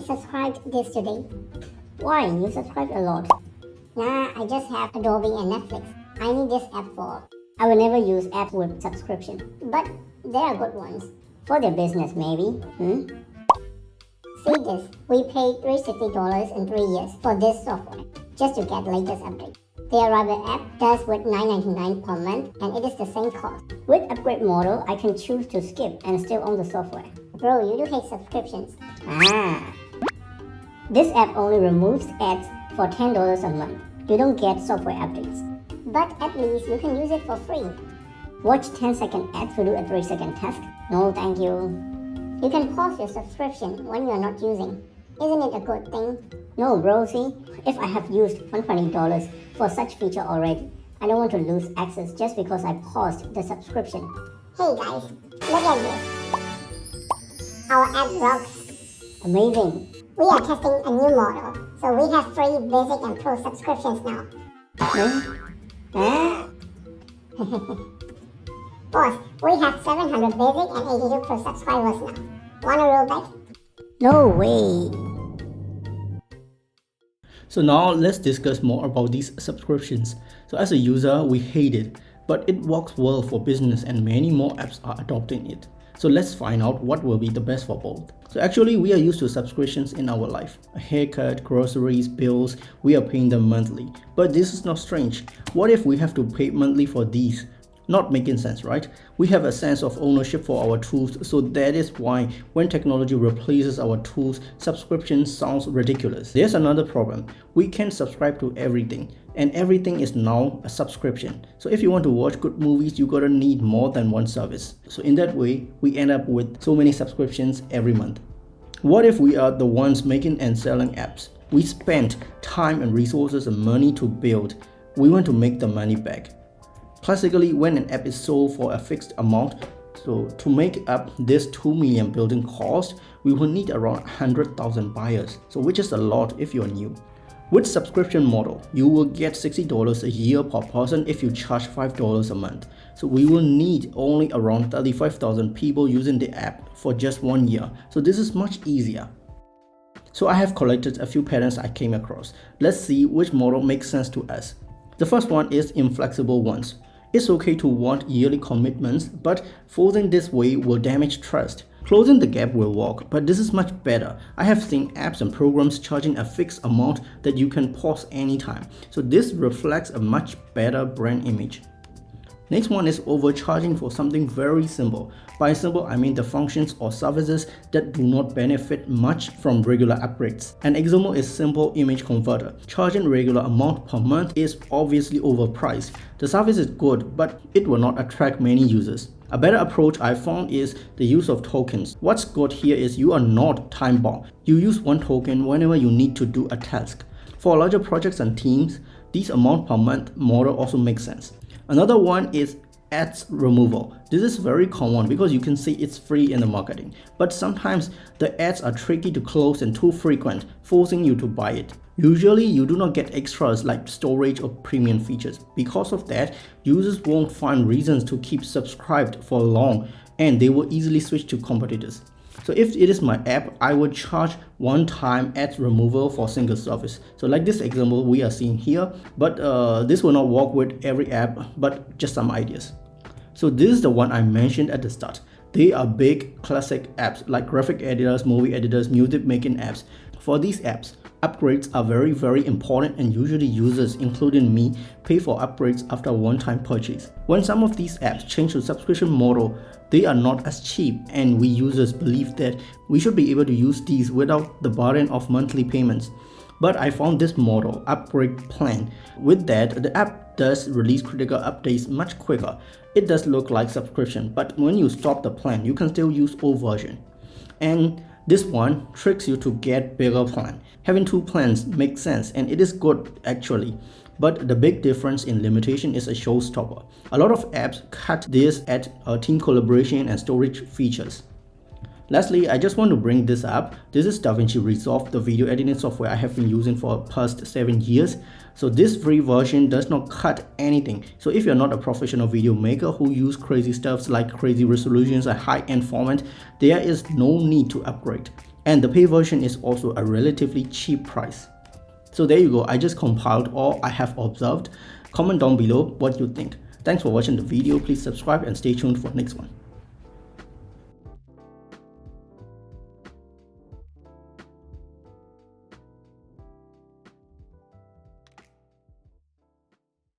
subscribed this today. Why? You subscribed a lot. Nah, I just have Adobe and Netflix. I need this app for. I will never use apps with subscription. But there are good ones. For their business, maybe. See this. We paid $360 in 3 years for this software, just to get latest update. The Arrival app does with $9.99 per month, and it is the same cost. With upgrade model, I can choose to skip and still own the software. Bro, you do hate subscriptions. This app only removes ads for $10 a month. You don't get software updates. But at least you can use it for free. Watch 10-second ads to do a 3-second task. No, thank you. You can pause your subscription when you are not using. Isn't it a good thing? No, bro, see? If I have used $120 for such feature already, I don't want to lose access just because I paused the subscription. Hey guys, look at this. Our app rocks. Amazing. We are testing a new model, so we have free basic and pro subscriptions now. Boss, we have 700 basic and 82 pro subscribers now. Wanna roll back? No way. So now let's discuss more about these subscriptions. So as a user, we hate it, but it works well for business and many more apps are adopting it. So let's find out what will be the best for both. So actually we are used to subscriptions in our life. A haircut, groceries, bills, we are paying them monthly. But this is not strange. What if we have to pay monthly for these? Not making sense, right? We have a sense of ownership for our tools, so that is why when technology replaces our tools, subscription sounds ridiculous. There's another problem. We can subscribe to everything, and everything is now a subscription. So if you want to watch good movies, you gotta need more than one service. So in that way, we end up with so many subscriptions every month. What if we are the ones making and selling apps? We spent time and resources and money to build. We want to make the money back. Classically, when an app is sold for a fixed amount, so to make up this 2 million building cost, we will need around 100,000 buyers, so which is a lot if you're new. With subscription model, you will get $60 a year per person if you charge $5 a month. So we will need only around 35,000 people using the app for just 1 year. So this is much easier. So I have collected a few patterns I came across. Let's see which model makes sense to us. The first one is inflexible ones. It's okay to want yearly commitments, but forcing this way will damage trust. Closing the gap will work, but this is much better. I have seen apps and programs charging a fixed amount that you can pause anytime. So this reflects a much better brand image. Next one is overcharging for something very simple. By simple, I mean the functions or services that do not benefit much from regular upgrades. An example is simple image converter. Charging regular amount per month is obviously overpriced. The service is good, but it will not attract many users. A better approach I found is the use of tokens. What's good here is you are not time bound. You use one token whenever you need to do a task. For larger projects and teams, this amount per month model also makes sense. Another one is ads removal. This is very common because you can see it's free in the marketing, but sometimes the ads are tricky to close and too frequent, forcing you to buy it. Usually you do not get extras like storage or premium features. Because of that, users won't find reasons to keep subscribed for long, and they will easily switch to competitors. So if it is my app, I would charge one-time ads removal for single service. So like this example we are seeing here, but this will not work with every app, but just some ideas. So this is the one I mentioned at the start. They are big classic apps like graphic editors, movie editors, music making apps. For these apps, upgrades are very important, and usually users, including me, pay for upgrades after a one-time purchase. When some of these apps change to subscription model, they are not as cheap, and we users believe that we should be able to use these without the burden of monthly payments. But I found this model, upgrade plan. With that, the app does release critical updates much quicker. It does look like subscription, but when you stop the plan, you can still use old version. And this one tricks you to get bigger plan. Having two plans makes sense, and it is good actually. But the big difference in limitation is a showstopper. A lot of apps cut this at team collaboration and storage features. Lastly, I just want to bring this up. This is DaVinci Resolve, the video editing software I have been using for the past 7 years. So this free version does not cut anything. So if you're not a professional video maker who use crazy stuffs like crazy resolutions and high-end format, there is no need to upgrade. And the paid version is also a relatively cheap price. So there you go, I just compiled all I have observed. Comment down below what you think. Thanks for watching the video. Please subscribe and stay tuned for next one.